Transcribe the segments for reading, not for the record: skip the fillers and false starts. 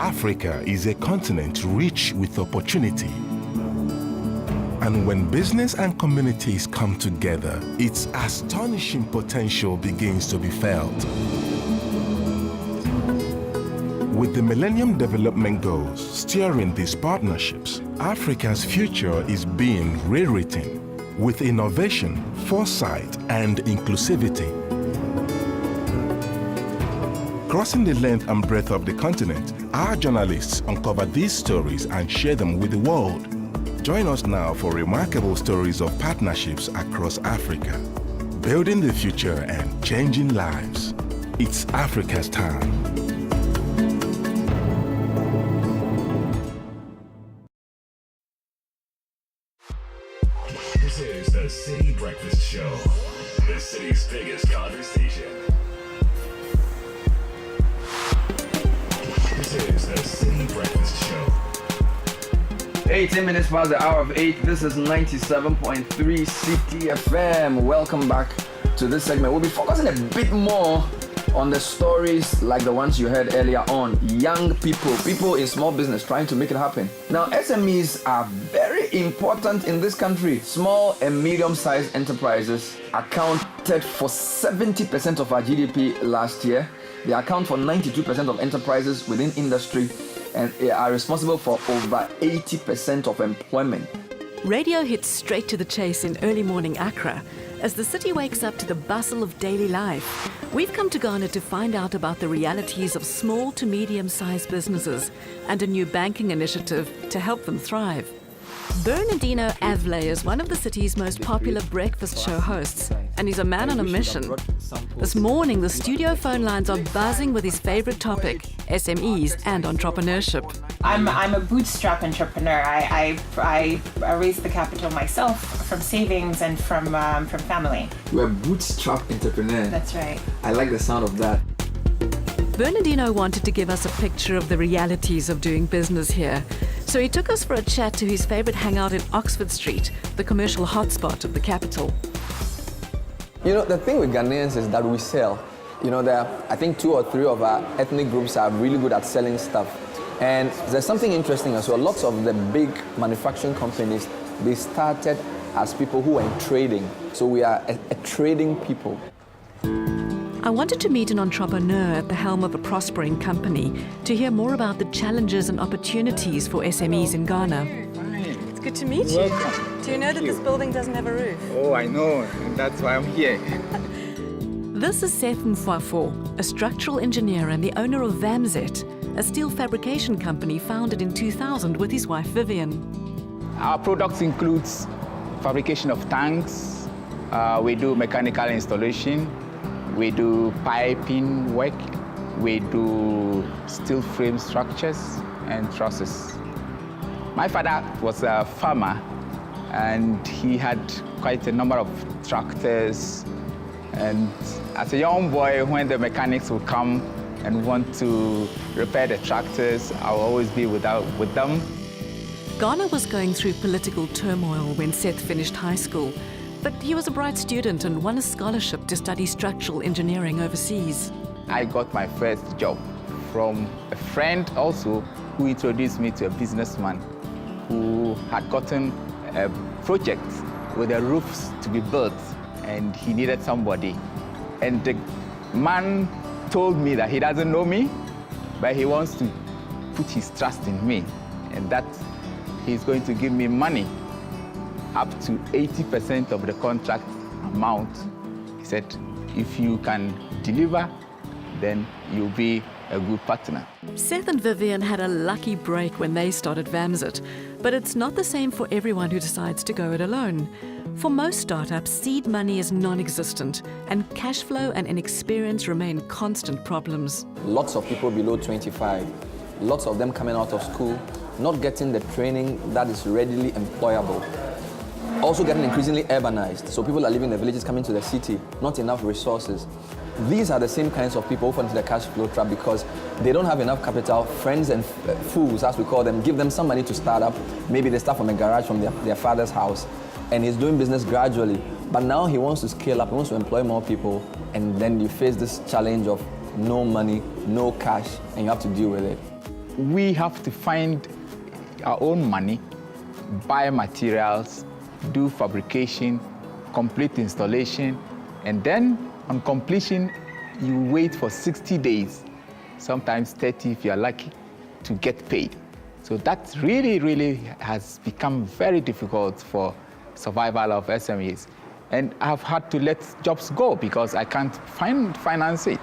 Africa is a continent rich with opportunity. And when business and communities come together, its astonishing potential begins to be felt. With the Millennium Development Goals steering these partnerships, Africa's future is being rewritten with innovation, foresight, and inclusivity. Crossing the length and breadth of the continent, our journalists uncover these stories and share them with the world. Join us now for remarkable stories of partnerships across Africa, building the future and changing lives. It's Africa's time. This is the City Breakfast Show, the city's biggest conversation. This is the City Breakfast Show. 18 minutes past the hour of 8. This is 97.3 City FM. Welcome back to this segment. We'll be focusing a bit more on the stories like the ones you heard earlier on. Young people in small business trying to make it happen. Now, SMEs are very important in this country. Small and medium-sized enterprises accounted for 70% of our GDP last year. They account for 92% of enterprises within industry and are responsible for over 80% of employment. Radio hits straight to the chase in early morning Accra. As the city wakes up to the bustle of daily life, we've come to Ghana to find out about the realities of small to medium-sized businesses and a new banking initiative to help them thrive. Bernardino Avle is one of the city's most popular breakfast show hosts, and he's a man on a mission. This morning, the studio phone lines are buzzing with his favorite topic, SMEs and entrepreneurship. I'm a bootstrap entrepreneur. I raised the capital myself from savings and from family. You're a bootstrap entrepreneur. That's right. I like the sound of that. Bernardino wanted to give us a picture of the realities of doing business here. So he took us for a chat to his favorite hangout in Oxford Street, the commercial hotspot of the capital. You know, the thing with Ghanaians is that we sell. You know, I think 2 or 3 of our ethnic groups are really good at selling stuff. And there's something interesting as well. Lots of the big manufacturing companies, they started as people who were in trading. So we are a trading people. I wanted to meet an entrepreneur at the helm of a prospering company to hear more about the challenges and opportunities for SMEs in Ghana. It's good to meet you. Welcome. Do you know that this building doesn't have a roof? Oh, I know, and that's why I'm here. This is Seth Mfwafo, a structural engineer and the owner of Vamzet, a steel fabrication company founded in 2000 with his wife Vivian. Our products includes fabrication of tanks, we do mechanical installation, we do piping work, we do steel frame structures and trusses. My father was a farmer and he had quite a number of tractors, and as a young boy, when the mechanics would come and want to repair the tractors, I'll always be with them. Ghana was going through political turmoil when Seth finished high school, but he was a bright student and won a scholarship to study structural engineering overseas. I got my first job from a friend also who introduced me to a businessman who had gotten a project with the roofs to be built, and he needed somebody. And the man told me that he doesn't know me, but he wants to put his trust in me, and that he's going to give me money up to 80% of the contract amount. He said, if you can deliver, then you'll be a good partner. Seth and Vivian had a lucky break when they started Vamzet, but it's not the same for everyone who decides to go it alone. For most startups, seed money is non-existent, and cash flow and inexperience remain constant problems. Lots of people below 25, lots of them coming out of school, not getting the training that is readily employable. Also getting increasingly urbanized, so people are leaving the villages, coming to the city, not enough resources. These are the same kinds of people who fall into the cash flow trap because they don't have enough capital. Friends and fools, as we call them, give them some money to start up. Maybe they start from a garage from their father's house, and he's doing business gradually. But now he wants to scale up, he wants to employ more people, and then you face this challenge of no money, no cash, and you have to deal with it. we have to find our own money, buy materials, do fabrication, complete installation, and then on completion, you wait for 60 days, sometimes 30 if you're lucky, to get paid. So that really has become very difficult for survival of SMEs. And I've had to let jobs go because I can't finance it.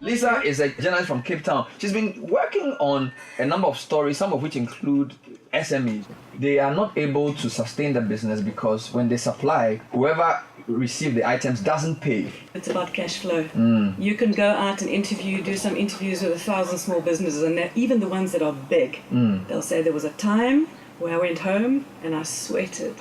Lisa is a journalist from Cape Town. She's been working on a number of stories, some of which include SMEs. They are not able to sustain the business because when they supply, whoever receives the items doesn't pay. It's about cash flow. You can go out and do some interviews with 1,000 small businesses, and even the ones that are big, they'll say there was a time where I went home and I sweated.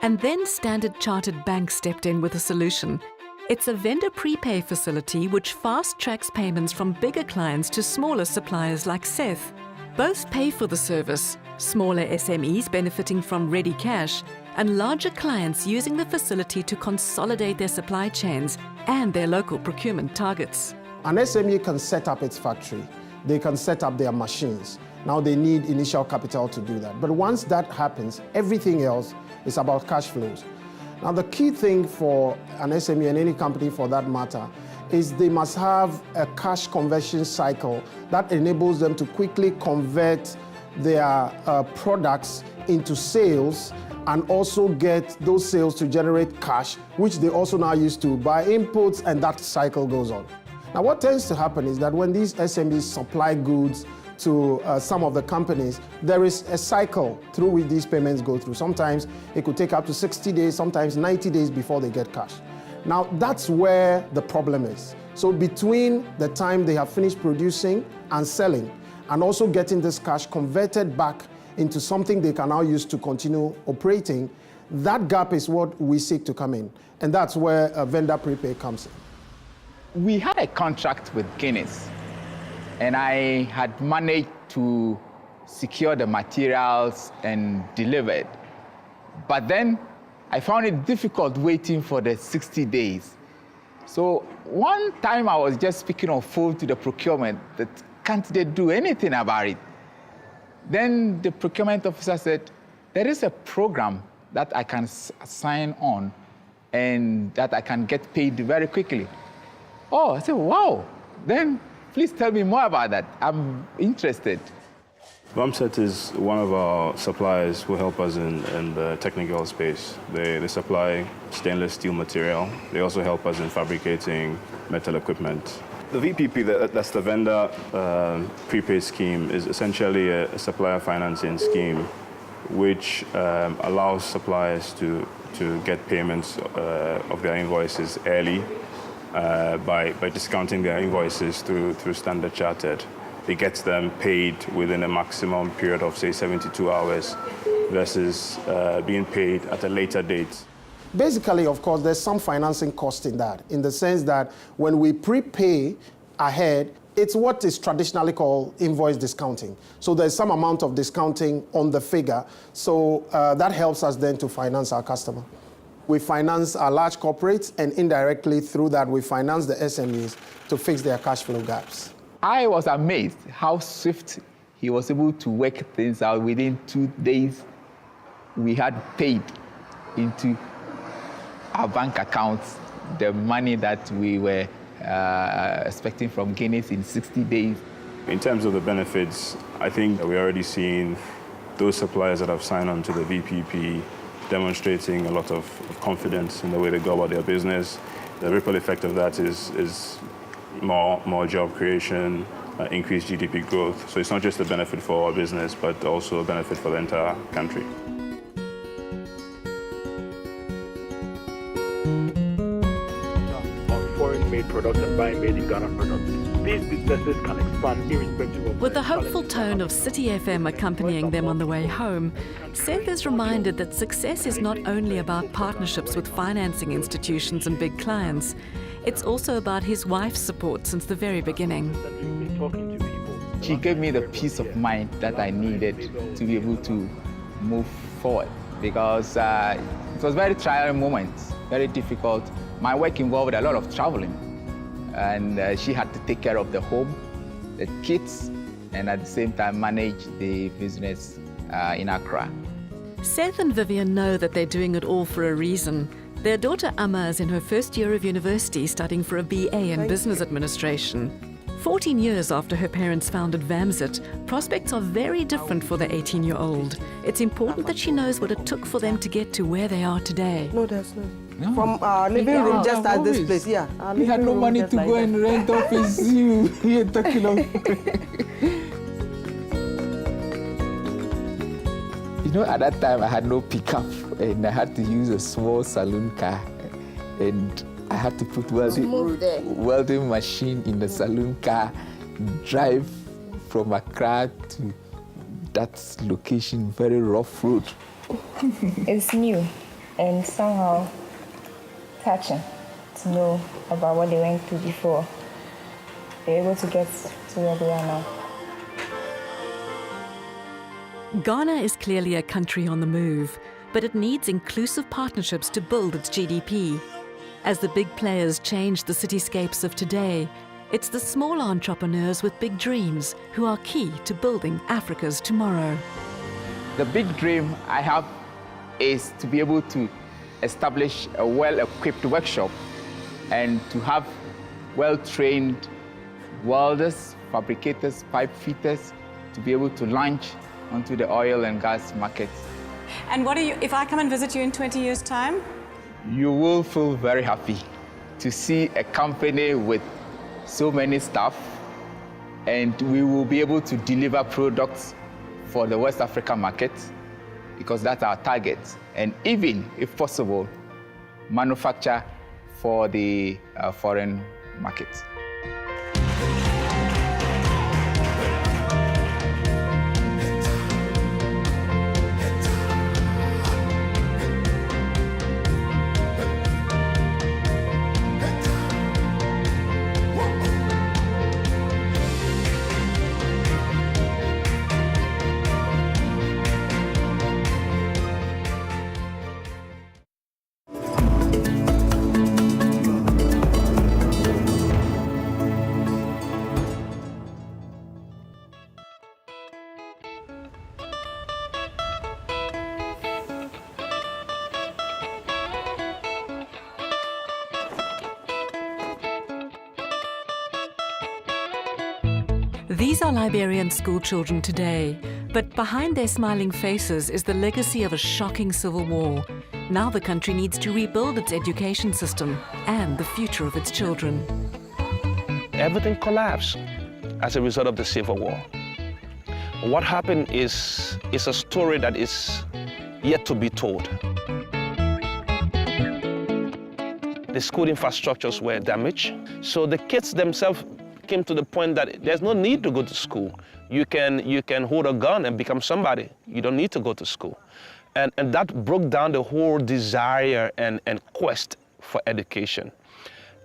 And then Standard Chartered Bank stepped in with a solution. It's a vendor prepay facility which fast-tracks payments from bigger clients to smaller suppliers like Seth. Both pay for the service, smaller SMEs benefiting from ready cash, and larger clients using the facility to consolidate their supply chains and their local procurement targets. An SME can set up its factory. They can set up their machines. Now they need initial capital to do that. But once that happens, everything else is about cash flows. Now, the key thing for an SME and any company for that matter is they must have a cash conversion cycle that enables them to quickly convert their products into sales and also get those sales to generate cash, which they also now use to buy inputs, and that cycle goes on. Now, what tends to happen is that when these SMEs supply goods to some of the companies, there is a cycle through which these payments go through. Sometimes it could take up to 60 days, sometimes 90 days before they get cash. Now, that's where the problem is. So between the time they have finished producing and selling, and also getting this cash converted back into something they can now use to continue operating, that gap is what we seek to come in. And that's where a vendor prepay comes in. We had a contract with Guinness, and I had managed to secure the materials and deliver it. But then I found it difficult waiting for the 60 days. So one time I was just speaking on phone to the procurement that can't they do anything about it? Then the procurement officer said, there is a program that I can sign on and that I can get paid very quickly. Oh, I said, wow. Then please tell me more about that. I'm interested. Bumset is one of our suppliers who help us in the technical space. They supply stainless steel material. They also help us in fabricating metal equipment. The VPP, that's the vendor prepaid scheme, is essentially a supplier financing scheme which allows suppliers to get payments of their invoices early by discounting their invoices through Standard Chartered. It gets them paid within a maximum period of, say, 72 hours versus being paid at a later date. Basically, of course, there's some financing cost in that, in the sense that when we prepay ahead, it's what is traditionally called invoice discounting. So there's some amount of discounting on the figure. So that helps us then to finance our customer. We finance our large corporates, and indirectly through that, we finance the SMEs to fix their cash flow gaps. I was amazed how swift he was able to work things out. Within 2 days, we had paid into our bank accounts the money that we were expecting from Guinness in 60 days. In terms of the benefits, I think that we're already seeing those suppliers that have signed on to the VPP demonstrating a lot of confidence in the way they go about their business. The ripple effect of that is more job creation, increased GDP growth. So it's not just a benefit for our business, but also a benefit for the entire country. On foreign-made products and buying made-in-Ghana products. These businesses can expand irrespective of... With the hopeful tone of City FM accompanying them on the way home, Seth is reminded that success is not only about partnerships with financing institutions and big clients. It's also about his wife's support since the very beginning. She gave me the peace of mind that I needed to be able to move forward, because it was very trying moments, very difficult. My work involved a lot of traveling, and she had to take care of the home, the kids, and at the same time manage the business in Accra. Seth and Vivian know that they're doing it all for a reason. Their daughter Amma is in her first year of university studying for a BA in business administration. 14 years after her parents founded Vamsit, prospects are very different for the 18-year-old. It's important that she knows what it took for them to get to where they are today. No, there's no. From our living room just at this place, yeah. We had no money to go and rent off a zoo. You're talking of... You know, at that time I had no pickup and I had to use a small saloon car, and I had to put welding machine in the saloon car, drive from Accra to that location, very rough road. It's new and somehow touching to know about what they went through before they're able to get to where they are now. Ghana is clearly a country on the move, but it needs inclusive partnerships to build its GDP. As the big players change the cityscapes of today, it's the small entrepreneurs with big dreams who are key to building Africa's tomorrow. The big dream I have is to be able to establish a well-equipped workshop and to have well-trained welders, fabricators, pipe fitters to be able to launch onto the oil and gas market. And what are you, if I come and visit you in 20 years' time? You will feel very happy to see a company with so many staff, and we will be able to deliver products for the West African market because that's our target. And even, if possible, manufacture for the foreign market. These are Liberian school children today, but behind their smiling faces is the legacy of a shocking civil war. Now the country needs to rebuild its education system and the future of its children. Everything collapsed as a result of the Civil War. What happened is a story that is yet to be told. The school infrastructures were damaged, so the kids themselves came to the point that there's no need to go to school. You can hold a gun and become somebody. You don't need to go to school. And that broke down the whole desire and quest for education.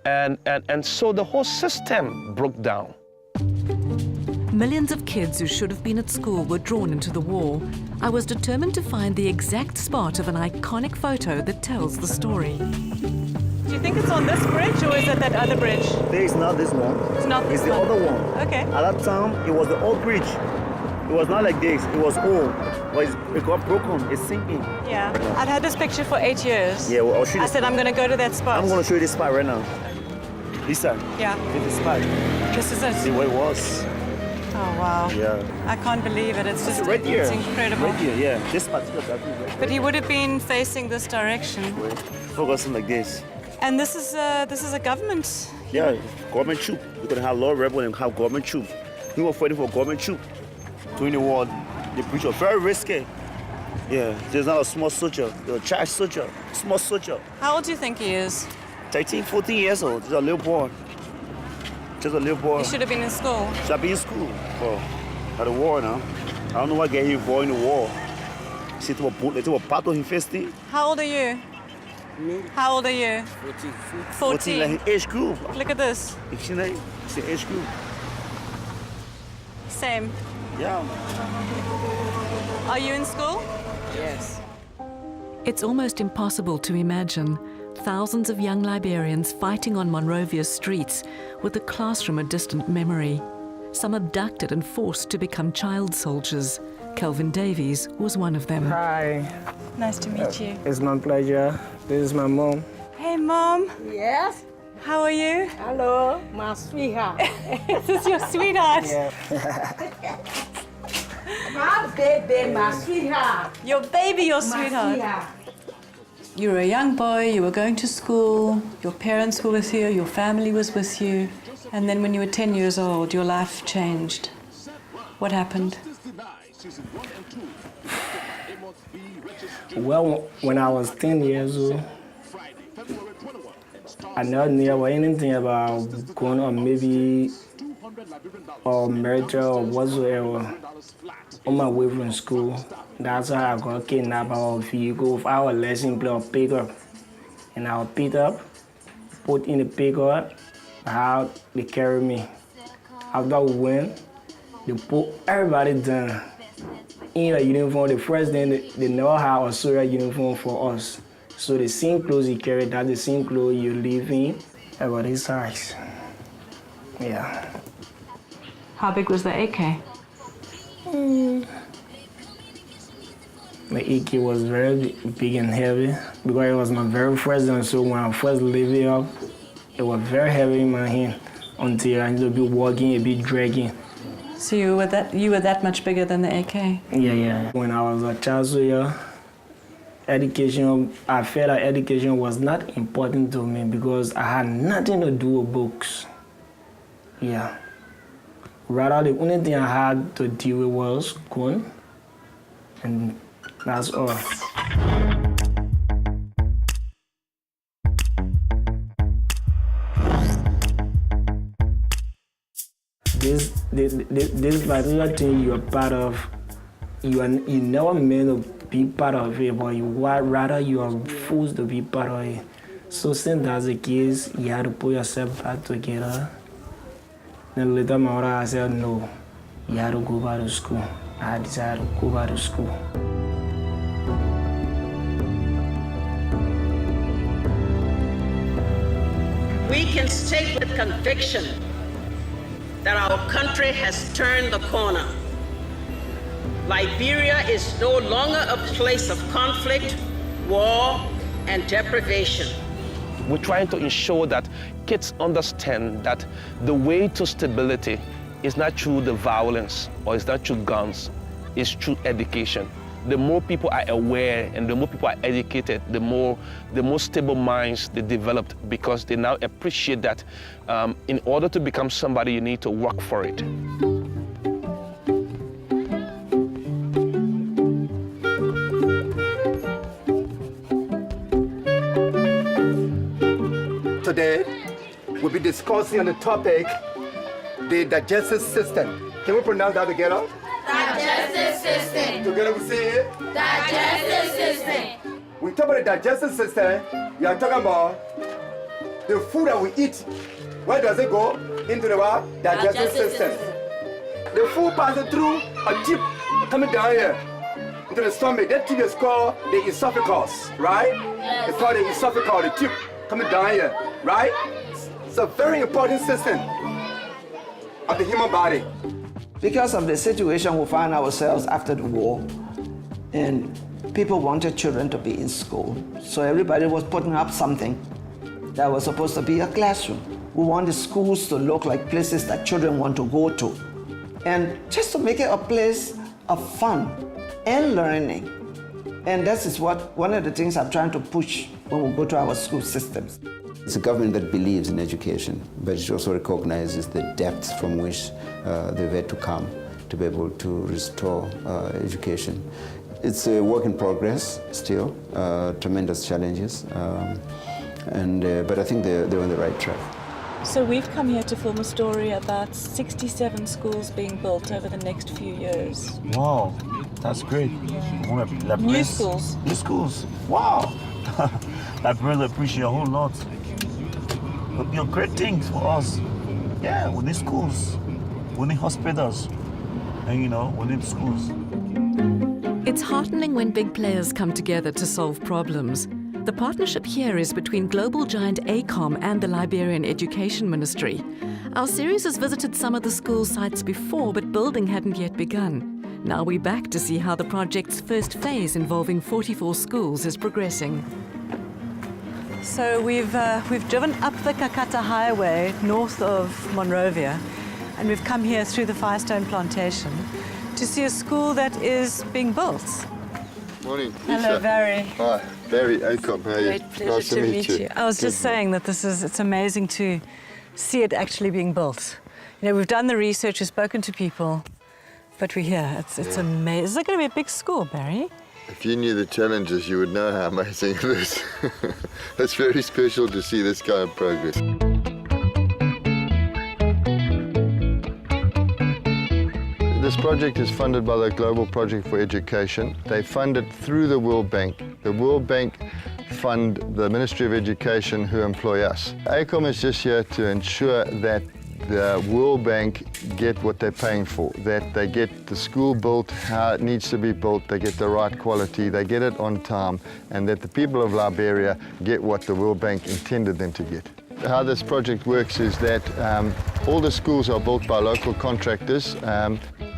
And so the whole system broke down. Millions of kids who should have been at school were drawn into the war. I was determined to find the exact spot of an iconic photo that tells the story. Do you think it's on this bridge or is it that other bridge? It's not this one. It's not this one. It's the other one. Okay. At that time, it was the old bridge. It was not like this. It was old. But it got broken. It's sinking. Yeah. I've had this picture for 8 years. Yeah, well, I'll show you. I said I'm going to go to that spot. I'm going to show you this spot right now. This side. Yeah. This spot. This is it. See where it was. Oh, wow. Yeah. I can't believe it. It's just right here. It's incredible. Right here, yeah. This spot. Right but he would have been facing this direction. Focusing like this. And this is a government. Yeah, government troop. We're gonna have law rebel and have government troop. We were fighting for government troop. During the war, the bridge was very risky. Yeah, there's not a small soldier, a child soldier, small soldier. How old do you think he is? 13, 14 years old. Just a little boy. Just a little boy. He should have been in school. Should have been in school. Well, at the war now. I don't know what get him involved in the war. See, they were part of him first thing. How old are you? Me? How old are you? 14. 14. Like age group. Look at this. It's the age group. Same. Yeah. Are you in school? Yes. It's almost impossible to imagine thousands of young Liberians fighting on Monrovia's streets with the classroom a distant memory. some abducted and forced to become child soldiers. Kelvin Davies was one of them. Hi. Nice to meet you. It's my pleasure. This is my mom. Hey, Mom. Yes. How are you? Hello, my sweetheart. Is this your sweetheart? Yeah. My baby, my sweetheart. Your baby, your My sweetheart. You were a young boy, you were going to school, your parents were with you, your family was with you, and then when you were 10 years old, your life changed. What happened? Well, when I was 10 years old, I never knew anything about going on maybe or murder or whatsoever on my way from school. That's how I got kidnapped by a vehicle with our lesson plate of pickup. And I was picked up, put in the pickup, how they carry me. After we went, they put everybody down in a uniform. The first thing, they never had a soldier uniform for us. So the same clothes you carry, that's the same clothes you live in, about this size. Yeah. How big was the AK? The AK was very big and heavy because it was my very first one. So when I first lifted it up, it was very heavy in my hand until I needed to be walking, a bit dragging. So you were that much bigger than the AK? Yeah. When I was a child soldier, education, I felt that education was not important to me because I had nothing to do with books. Yeah. Rather, the only thing I had to deal with was gun, and that's all. This particular thing you are part of, you never meant to be part of it, but rather you are forced to be part of it. So since that's the case, you have to put yourself back together. Then later my mother said, no, you have to go back to school. I decided to go back to school. We can state with conviction that our country has turned the corner. Liberia is no longer a place of conflict, war, and deprivation. We're trying to ensure that kids understand that the way to stability is not through the violence or it's not through guns, it's through education. The more people are aware and the more people are educated, the more stable minds they develop because they now appreciate that in order to become somebody, you need to work for it. Today, we'll be discussing on the topic, the digestive system. Can we pronounce that together? Digestive system. Together we say it. Digestive system. When we talk about the digestive system, we are talking about the food that we eat. Where does it go? Into the what? Digestive system. The food passes through a tube coming down here into the stomach. That tube is called the esophagus, right? Yes. It's called the esophagus, the tube coming down here, right? It's a very important system of the human body. Because of the situation we found ourselves after the war, and people wanted children to be in school, so everybody was putting up something that was supposed to be a classroom. We want the schools to look like places that children want to go to, and just to make it a place of fun and learning. And this is one of the things I'm trying to push when we go to our school systems. It's a government that believes in education, but it also recognizes the depths from which they've had to come to be able to restore education. It's a work in progress still, tremendous challenges, but I think they're on the right track. So we've come here to film a story about 67 schools being built over the next few years. Wow, that's great. New schools. New schools. Wow. I really appreciate a whole lot. You're great things for us. Yeah, we need schools. We need hospitals. And we need schools. It's heartening when big players come together to solve problems. The partnership here is between global giant ACOM and the Liberian Education Ministry. Our series has visited some of the school sites before, but building hadn't yet begun. Now we're back to see how the project's first phase involving 44 schools is progressing. So we've driven up the Kakata Highway north of Monrovia, and we've come here through the Firestone Plantation to see a school that is being built. Morning. Hello, Lisa. Barry. Hi, Barry Acom. How are you? Great pleasure to meet you. I was just saying that it's amazing to see it actually being built. You know, we've done the research, we've spoken to people, but we're here. It's amazing. Is it going to be a big school, Barry? If you knew the challenges, you would know how amazing it is. It's very special to see this kind of progress. This project is funded by the Global Project for Education. They fund it through the World Bank. The World Bank fund the Ministry of Education, who employ us. ACOM is just here to ensure that the World Bank get what they're paying for, that they get the school built how it needs to be built, they get the right quality, they get it on time, and that the people of Liberia get what the World Bank intended them to get. How this project works is that all the schools are built by local contractors.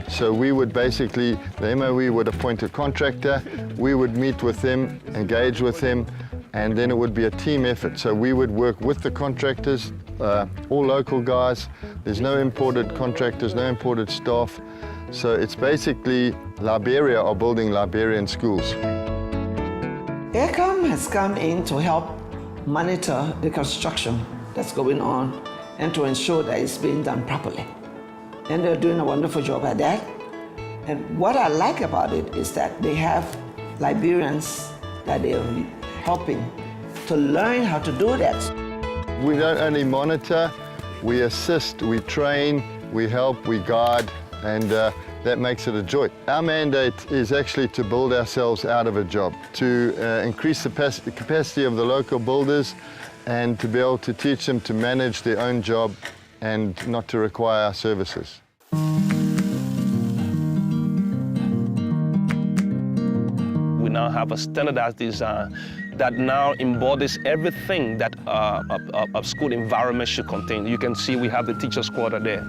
So we would basically, the MOE would appoint a contractor, we would meet with them, engage with them, and then it would be a team effort. So we would work with the contractors, all local guys. There's no imported contractors, no imported staff. So it's basically Liberia are building Liberian schools. ACOM has come in to help monitor the construction that's going on and to ensure that it's being done properly. And they're doing a wonderful job at that. And what I like about it is that they have Liberians that they're helping to learn how to do that. We don't only monitor, we assist, we train, we help, we guide, and that makes it a joy. Our mandate is actually to build ourselves out of a job, to increase the capacity of the local builders and to be able to teach them to manage their own job and not to require our services. We now have a standardized design that now embodies everything that a school environment should contain. You can see we have the teacher's quarter there.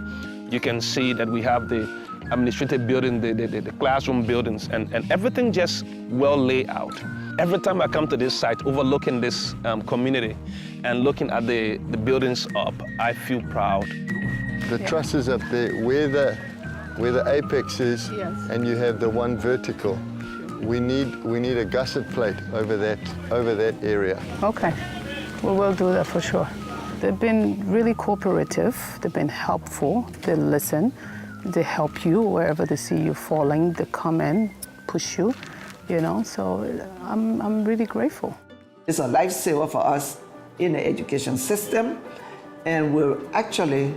You can see that we have the administrative building, the classroom buildings, and everything just well laid out. Every time I come to this site, overlooking this community and looking at the buildings up, I feel proud. The trusses up there, where the apex is, and you have the one vertical. We need a gusset plate over that area. Okay, we will do that for sure. They've been really cooperative. They've been helpful. They listen. They help you wherever they see you falling. They come in, push you. You know, so I'm really grateful. It's a lifesaver for us in the education system, and we're actually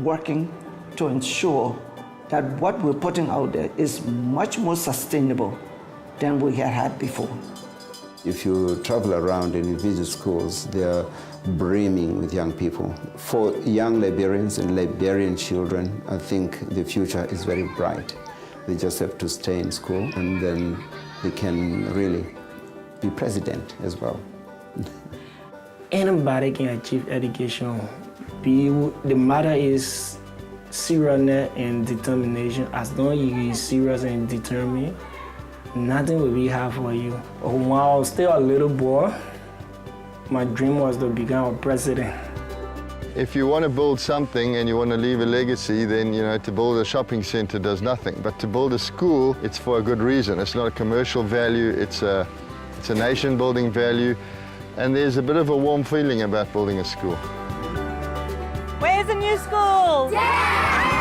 working to ensure that what we're putting out there is much more sustainable than we had before. If you travel around and you visit schools, they're brimming with young people. For young Liberians and Liberian children, I think the future is very bright. They just have to stay in school, and then they can really be president as well. Anybody can achieve education. The matter is seriousness and determination. As long as you're serious and determined, nothing will be hard for you. When I was still a little boy, my dream was to become a president. If you want to build something and you want to leave a legacy, then, you know, to build a shopping center does nothing. But to build a school, it's for a good reason. It's not a commercial value, it's a nation-building value. And there's a bit of a warm feeling about building a school. Where's the new school? Yeah!